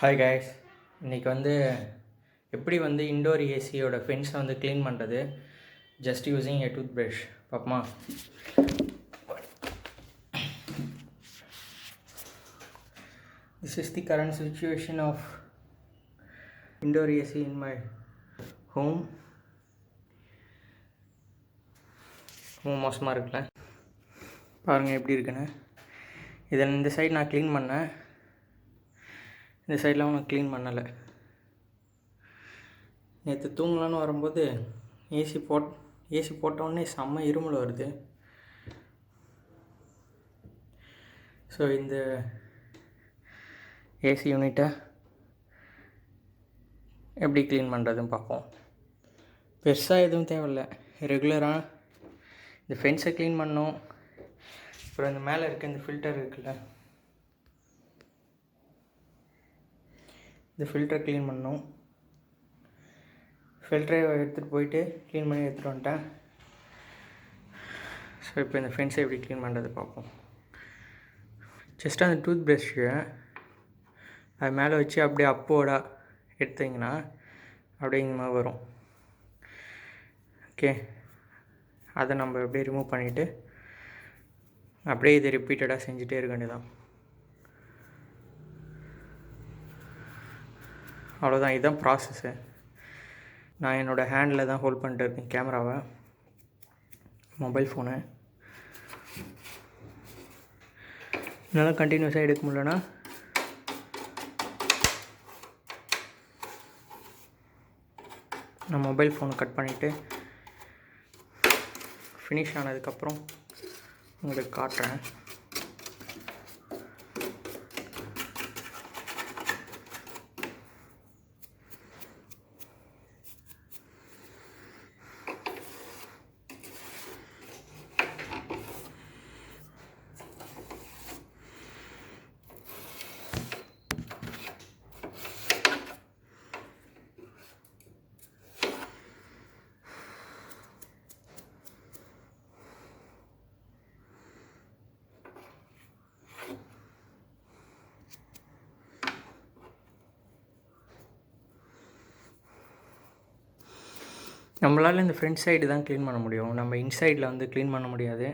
Hi guys, இன்றைக்கி எப்படி indoor ஏசியோட ஃபென்ஸை clean பண்ணுறது ஜஸ்ட் யூஸிங் எ டூத் ப்ரஷ் பார்ப்போமா. This is the current situation of indoor AC in my home. ரொம்ப மோசமாக இருக்குல்ல, பாருங்கள் எப்படி இருக்குன்னு. இதில் இந்த சைடு நான் க்ளீன் பண்ணேன், இந்த சைடெலாம் நான் க்ளீன் பண்ணலை. நேற்று தூங்கலான்னு வரும்போது ஏசி போட்டோடனே செம்ம இருமல் வருது. ஸோ இந்த ஏசி யூனிட்டை எப்படி க்ளீன் பண்ணுறதுன்னு பார்ப்போம். பெருசாக எதுவும் தேவையில்லை, ரெகுலராக இந்த ஃபென்ஸை க்ளீன் பண்ணோம். அப்புறம் இந்த மேலே இருக்க இந்த ஃபில்டர் இருக்குல்ல, இந்த ஃபில்டரை க்ளீன் பண்ணோம். ஃபில்டரை எடுத்துகிட்டு போயிட்டு க்ளீன் பண்ணி எடுத்துகிட்டு வந்துட்டேன். ஸோ இப்போ இந்த ஃபென்ஸை எப்படி க்ளீன் பண்ணுறது பார்ப்போம். ஜஸ்ட் அந்த டூத் ப்ரஷ்ஷை அது மேலே வச்சு அப்படியே அப்போட எடுத்திங்கன்னா அப்படியே இந்த மாதிரி வரும். ஓகே, அதை நம்ம அப்படியே ரிமூவ் பண்ணிவிட்டு அப்படியே இதை ரிப்பீட்டடாக செஞ்சுட்டே இருக்க வேண்டியதான். அவ்வளோதான், இதுதான் ப்ராசஸ்ஸு. நான் என்னோடய ஹேண்டில் தான் ஹோல்ட் பண்ணிட்டு இருக்கேன் கேமராவை, மொபைல் ஃபோனை. என்னால் கண்டினியூஸாக எடுக்க முடியலன்னா நான் மொபைல் ஃபோனை கட் பண்ணிவிட்டு ஃபினிஷ் ஆனதுக்கப்புறம் உங்களுக்கு காட்டுறேன். நம்மளால் இந்த ஃப்ரண்ட் சைடு தான் க்ளீன் பண்ண முடியும், நம்ம இன்சைடில் க்ளீன் பண்ண முடியாது.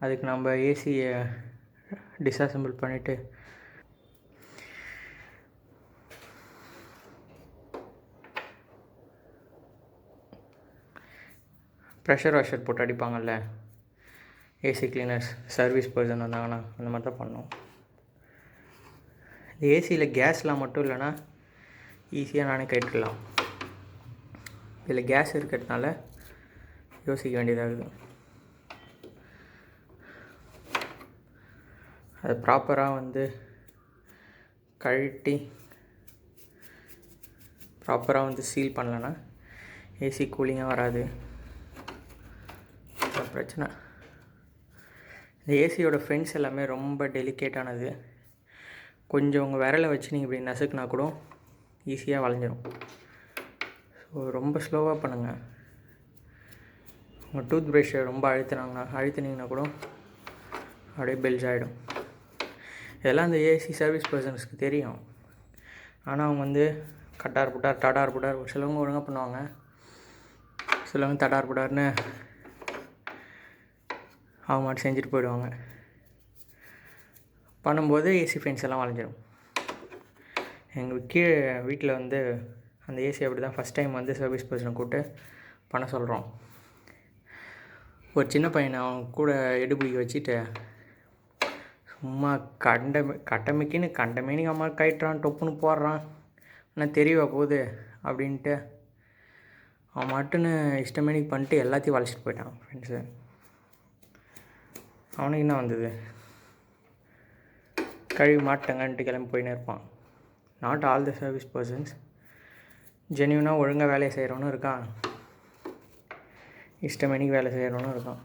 அதுக்கு நம்ம ஏசியை டிஸ்அசெம்பிள் பண்ணிவிட்டு ப்ரெஷர் வாஷர் போட்டு அடிப்பாங்கள்ல ஏசி கிளீனர்ஸ், சர்வீஸ் பர்சன் வந்தாங்கன்னா அந்த மாதிரி தான் பண்ணோம். இந்த ஏசியில் கேஸ்லாம் மட்டும் இல்லைன்னா ஈஸியாக நானே கட்டிடலாம். இதில் கேஸ் இருக்கிறதுனால யோசிக்க வேண்டியதாகுது. அது ப்ராப்பராக கழட்டி ப்ராப்பராக சீல் பண்ணலன்னா ஏசி கூலிங்காக வராது. பிரச்சனை. இந்த ஏசியோட ஃபென்ஸ் எல்லாமே ரொம்ப டெலிகேட்டானது. கொஞ்சம் உங்கள் விரலை வச்சு நீங்கள் இப்படி நசுக்குனா கூட ஈஸியாக வளைஞ்சிரும். ஸோ ரொம்ப ஸ்லோவாக பண்ணுங்கள். உங்கள் டூத் ப்ரஷ்ஷை ரொம்ப அழுத்தினீங்கன்னா கூட அப்படியே பெல்ஸ் ஆகிடும். இதெல்லாம் அந்த ஏசி சர்வீஸ் பர்சன்ஸ்க்கு தெரியும். ஆனால் அவங்க கட்டார் புட்டார் தடார் புட்டார், சிலவங்க ஒழுங்காக பண்ணுவாங்க, சிலவங்க தடார் புட்டார்னு அவங்க மட்டும் செஞ்சுட்டு போயிடுவாங்க. பண்ணும்போது ஏசி ஃபென்ஸ் எல்லாம் வளைஞ்சிடும். எங்களுக்கு கீழே வீட்டில் அந்த ஏசி அப்படி தான் ஃபஸ்ட் டைம் சர்வீஸ் பர்சனை கூப்பிட்டு பண்ண சொல்கிறோம். ஒரு சின்ன பையனை அவங்க கூட எடுபிடிக்க வச்சுட்டு சும்மா கண்டமேனிக்கு அம்மா கட்டுறான், டொப்புன்னு போடுறான், ஆனால் தெரியவா போகுது அப்படின்ட்டு அவன் மட்டுன்னு இஷ்டமேனிக்கு பண்ணிட்டு எல்லாத்தையும் வளைச்சிட்டு போயிட்டான் ஃப்ரெண்ட்ஸு. அவனுக்கு என்ன வந்தது, கழுவி மாட்டேங்கன்ட்டு கிளம்பி போயின்னு இருப்பான். Not all the service persons ஜென்யூனாக ஒழுங்காக வேலையை செய்கிறவனும் இருக்கான், இஷ்டமேனிக்கு வேலை செய்கிறவனும் இருக்கான்.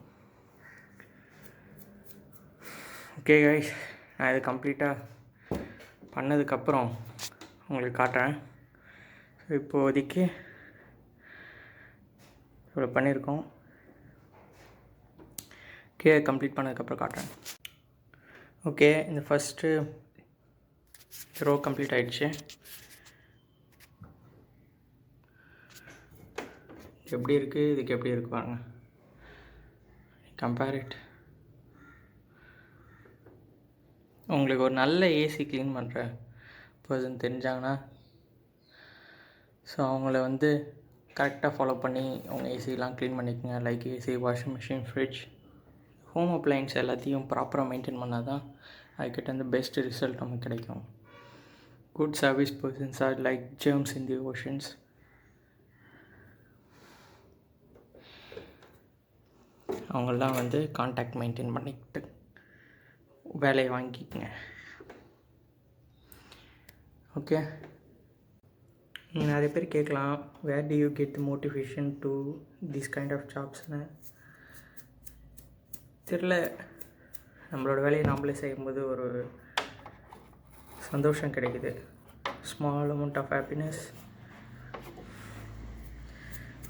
ஓகே கைஸ், நான் இது கம்ப்ளீட்டாக பண்ணதுக்கப்புறம் உங்களுக்கு காட்டுறேன். ஸோ இப்போதைக்கு இவ்வளோ பண்ணியிருக்கோம். கீழே கம்ப்ளீட் பண்ணதுக்கப்புறம் காட்டுறேன். ஓகே, இந்த ஃபஸ்ட்டு ரோ கம்ப்ளீட் ஆகிடுச்சு. எப்படி இருக்குது, இதுக்கு எப்படி இருக்கு பாருங்கள். Compare it. உங்களுக்கு ஒரு நல்ல ஏசி க்ளீன் பண்ணுற பர்சன் தெரிஞ்சாங்கன்னா, ஸோ அவங்கள வந்து கரெக்டாக ஃபாலோ பண்ணி அவங்க ஏசிலாம் க்ளீன் பண்ணிக்கோங்க. Like AC, washing machine, fridge, home appliances எல்லாத்தையும் ப்ராப்பராக மெயின்டைன் பண்ணால் தான் அதுக்கிட்ட வந்து பெஸ்ட் ரிசல்ட் நமக்கு கிடைக்கும். Good service persons R like germs இன் தி ஓஷன்ஸ். அவங்களாம் வந்து கான்டாக்ட் மெயின்டைன் பண்ணிக்கிட்டு வேலையை வாங்கிக்கோங்க. ஓகே, நிறைய பேர் கேட்கலாம், where do you get the motivation to this kind of ஜாப்ஸ்னு. தெரில, நம்மளோட வேலையை நம்மளே செய்யும்போது ஒரு சந்தோஷம் கிடைக்குது. ஸ்மால் அமௌண்ட் ஆஃப் ஹாப்பினஸ்,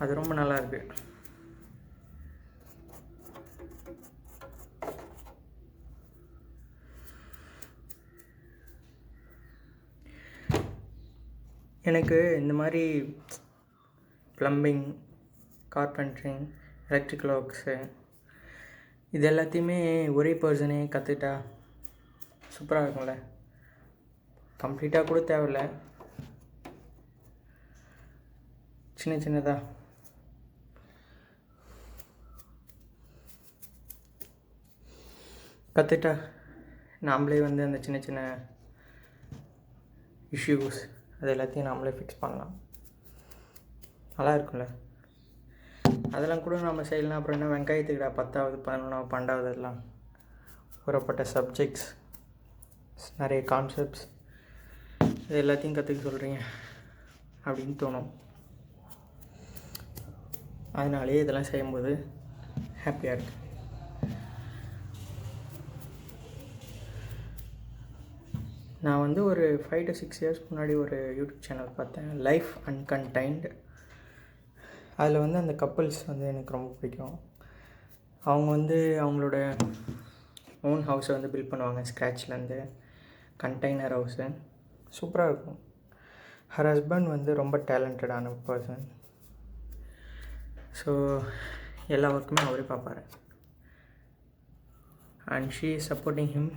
அது ரொம்ப நல்லாயிருக்கு. எனக்கு இந்த மாதிரி ப்ளம்பிங், கார்பென்ட்ரிங், எலக்ட்ரிக்கல் ஒர்க்ஸு இது எல்லாத்தையுமே ஒரே பர்சனே கற்றுக்கிட்டா சூப்பராக இருக்கும்ல. கம்ப்ளீட்டாக கூட தேவையில்ல, சின்ன சின்னதாக கற்றுட்டா நாம்ளே வந்து அந்த சின்ன சின்ன இஷ்யூஸ் அது எல்லாத்தையும் நாமளே ஃபிக்ஸ் பண்ணலாம். நல்லா இருக்கும்ல. அதெல்லாம் கூட நம்ம செய்யலாம். அப்புறம் என்ன வெங்காயத்துக்குடா 10வது 11வது 12வது எல்லாம் கூறப்பட்ட சப்ஜெக்ட்ஸ், நிறைய கான்செப்ட்ஸ், இது எல்லாத்தையும் கற்றுக்க சொல்கிறீங்க அப்படின்னு தோணும். அதனாலேயே இதெல்லாம் செய்யும்போது ஹாப்பியாக இருக்குது. நான் வந்து ஒரு 5 to 6 years முன்னாடி ஒரு யூடியூப் சேனல் பார்த்தேன், லைஃப் அன்கன்டைன்டு. அதில் வந்து அந்த கப்புள்ஸ் வந்து எனக்கு ரொம்ப பிடிக்கும். அவங்க வந்து அவங்களோட ஓன் ஹவுஸை வந்து பில்ட் பண்ணுவாங்க ஸ்க்ராட்ச்லேருந்து, கண்டெய்னர் ஹவுஸு. சூப்பராக இருக்கும். ஹர் ஹஸ்பண்ட் வந்து ரொம்ப டேலண்டடான பர்சன். ஸோ எல்லா ஒர்க்குமே அவரே பார்ப்பார். And she is supporting him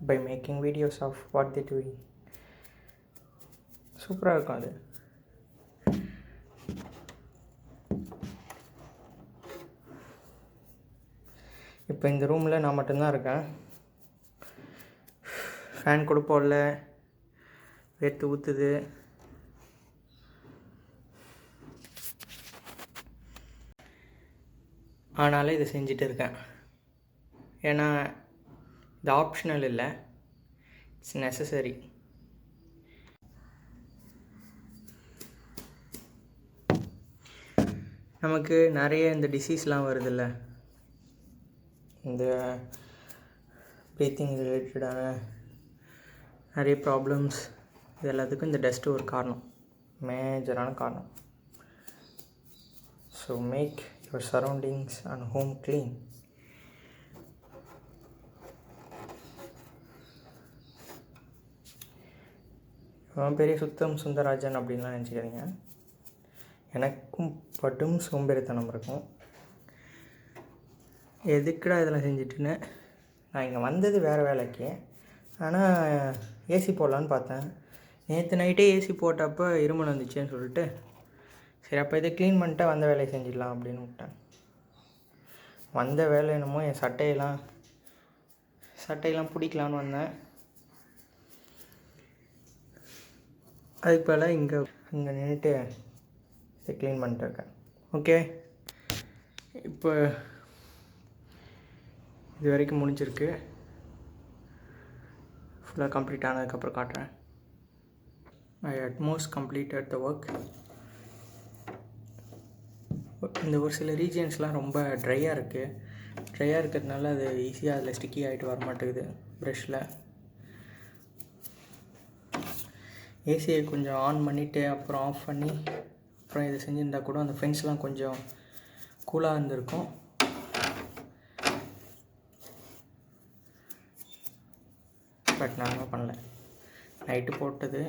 by making videos of what they doing. சூப்பராக இருக்கும் அது. இப்போ இந்த ரூமில் நான் மட்டும்தான் இருக்கேன். ஃபேன் கூட போடல, வேர்த்து ஊற்றுது. ஆனாலும் இதை செஞ்சுட்டு இருக்கேன். ஏன்னா இது ஆப்ஷனல் இல்லை, இட்ஸ் நெசசரி. நமக்கு நிறைய இந்த டிசீஸ்லாம் வருதில்ல, இந்த ப்ரீத்திங் ரிலேட்டடான நிறைய ப்ராப்ளம்ஸ், இது எல்லாத்துக்கும் இந்த டஸ்ட்டு ஒரு காரணம், மேஜரான காரணம். So make your surroundings and home clean. பெரிய சுத்தம் சுந்தரராஜன் அப்படின்லாம் நினச்சிக்கிறீங்க. எனக்கும் பட்டும் சோம்பேறித்தனம் இருக்கும். எதுக்குடா இதெல்லாம் செஞ்சுட்டுன்னு. நான் இங்கே வந்தது வேறு வேலைக்கு, ஆனால் ஏசி போடலான்னு பார்த்தேன். நேற்று நைட்டே ஏசி போட்டப்போ இருமல் வந்துச்சுன்னு சொல்லிட்டு, சரி அப்போ இதை க்ளீன் பண்ணிட்டா வந்த வேலையை செஞ்சிடலாம் அப்படின்னு விட்டேன். வந்த வேலை என்னமோ என் சட்டையெல்லாம் பிடிக்கலான்னு வந்தேன். அதுக்கு பதிலாக இங்கே நின்றுட்டு இதை க்ளீன் பண்ணிட்டு இருக்கேன். ஓகே, இப்போ இது வரைக்கும் முடிஞ்சிருக்கு. ஃபுல்லாக கம்ப்ளீட் ஆனதுக்கப்புறம் காட்டுறேன். ஐ அட்மோஸ்ட் கம்ப்ளீட்டட் த ஒர்க். இந்த ஒரு சில ரீஜன்ஸ்லாம் ரொம்ப ட்ரையாக இருக்கிறதுனால அது ஈஸியாக அதில் ஸ்டிக்கி ஆகிட்டு வர மாட்டேங்குது ப்ரஷில். ஏசியை கொஞ்சம் ஆன் பண்ணிவிட்டு அப்புறம் ஆஃப் பண்ணி அப்புறம் இதை செஞ்சுருந்தால் கூட அந்த ஃபென்ஸ்லாம் கொஞ்சம் கூலாக இருந்திருக்கும். பட் நான் பண்ணல. நைட்டு போட்டது.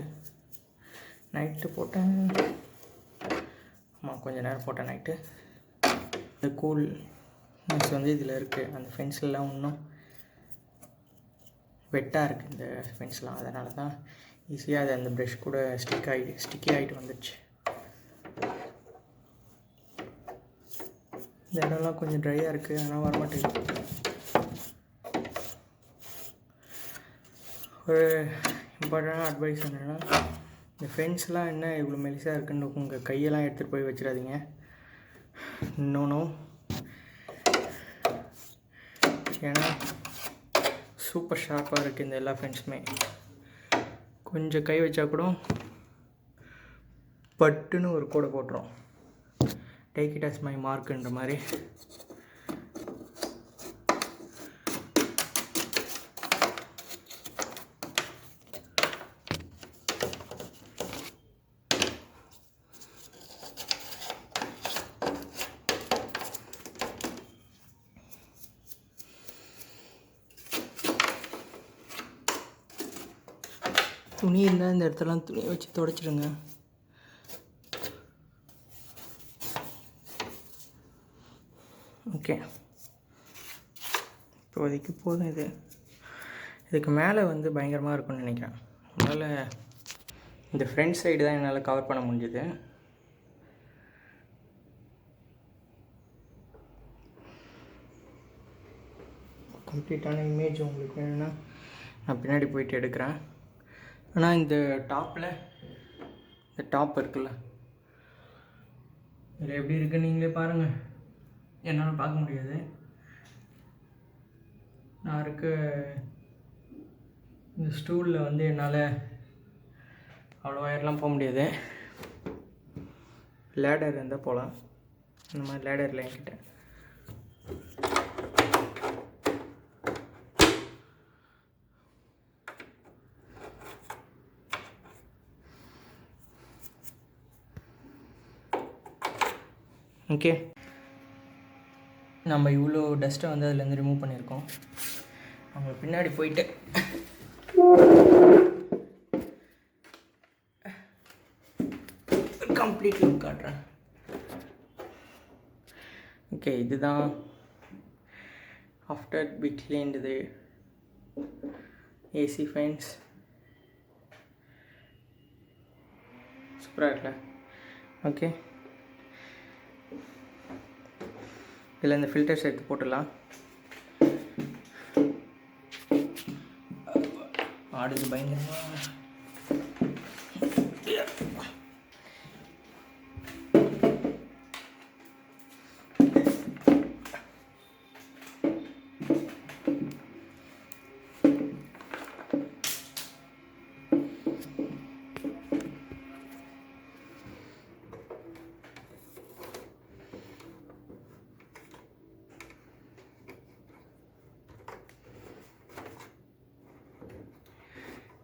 நைட்டு போட்டேன். ஆமாம், கொஞ்சம் நேரம் போட்டேன் நைட்டு. இந்த கூல் நெக்ஸ்ட் வந்து இதில் இருக்குது. அந்த ஃபென்ஸ்லாம் இன்னும் வெட்டாக இருக்குது இந்த ஃபென்ஸ்லாம். அதனால தான் ஈஸியாக அது அந்த ப்ரஷ் கூட ஸ்டிக்கி ஆகிட்டு வந்துடுச்சு. இந்த இடம்லாம் கொஞ்சம் ட்ரையாக இருக்குது, ஆனால் வரமாட்டேங்குது. ஒரு இம்பார்ட்டண்டான அட்வைஸ் என்னென்னா, இந்த ஃபென்ஸ்லாம் என்ன இவ்வளோ மெலிசாக இருக்குன்னு உங்கள் கையெல்லாம் எடுத்துகிட்டு போய் வச்சிடாதீங்க. இன்னொன்று ஏன்னா சூப்பர் ஷார்ப்பாக இருக்குது இந்த எல்லா ஃபென்ஸுமே. கொஞ்சம் கை வச்சா கூட பட்டுன்னு ஒரு கோடை போட்டுரும். டேக் இட் அஸ் மை மார்க்குன்ற மாதிரி. துணி இருந்தால் இந்த இடத்துலாம் துணியை வச்சு துடைச்சிடுங்க. ஓகே, இப்போதைக்கு போதும். இதுக்கு மேலே வந்து பயங்கரமாக இருக்கும்னு நினைக்கிறேன். அதனால் இந்த ஃப்ரண்ட் சைடு தான் என்னால் கவர் பண்ண முடிஞ்சுது. கம்ப்ளீட்டான இமேஜ் உங்களுக்கு வேணும்னா நான் பின்னாடி போயிட்டு எடுக்கிறேன். ஆனால் இந்த டாப்பில் இந்த டாப் இருக்குல்ல, இதில் எப்படி இருக்குன்னு நீங்களே பாருங்கள். என்னால் பார்க்க முடியாது. நான் இந்த ஸ்டூலில் வந்து என்னால் அவ்வளோ ஒயர்லாம் போக முடியாது. லேடர் இருந்தால் போகலாம். இந்த மாதிரி லேடரில் என்கிட்ட ஓகே. நம்ம இவ்வளோ டஸ்ட்டை வந்து அதுலேருந்து ரிமூவ் பண்ணியிருக்கோம். அவங்க பின்னாடி போயிட்டு கம்ப்ளீட் லுக் காட்டுறேன். ஓகே, இதுதான் after we cleaned AC fans. சூப்பராக இருக்குல்ல? ஓகே, இதில் இந்த ஃபில்டர்ஸ் எடுத்து போட்டுடலாம். ஆடுது பயங்கரமாக.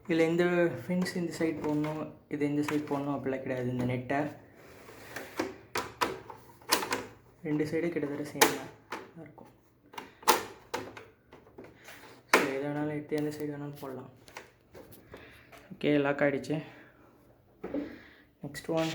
இதில் இந்த ஃபின்ஸ் இந்த சைட் போடணும், இது இந்த சைட் போடணும் அப்படிலாம் கிடையாது. இந்த நெட்டை ரெண்டு சைடு கிட்டத்தட்ட சேமாக இருக்கும். ஸோ எது வேணாலும் எடுத்து எந்த சைடு வேணாலும் போடலாம். ஓகே, லாக் ஆகிடுச்சு. Next one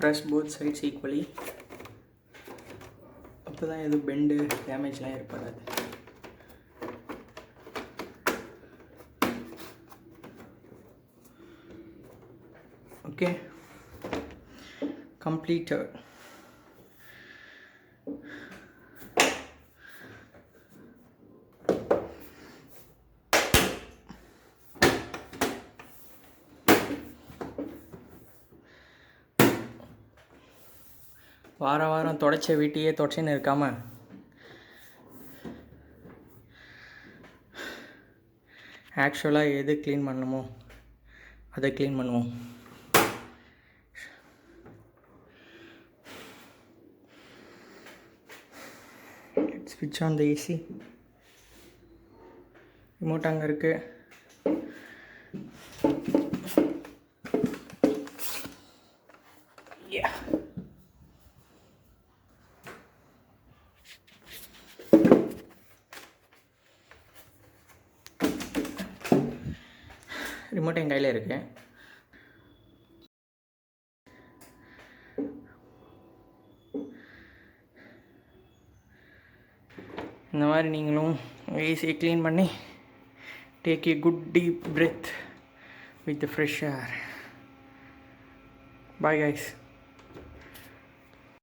press both sides equally. அப்போ தான் எதுவும் பெண்டு டேமேஜ்லாம் ஏற்படாது. Okay, completed. வாரம் வாரம் தொடச்ச வீட்டையே தொடச்சின்னு இருக்காமல் ஆக்சுவலாக எது க்ளீன் பண்ணணுமோ அதை க்ளீன் பண்ணுவோம். ஸ்விட்ச் ஆன் த ஏசி. ரிமோட் அங்கே இருக்குது. ரிமோட் என் கையில் இருக்குது. இந்த மாதிரி நீங்களும் ஏசியை க்ளீன் பண்ணி take a good deep breadth with fresh air. Bye guys.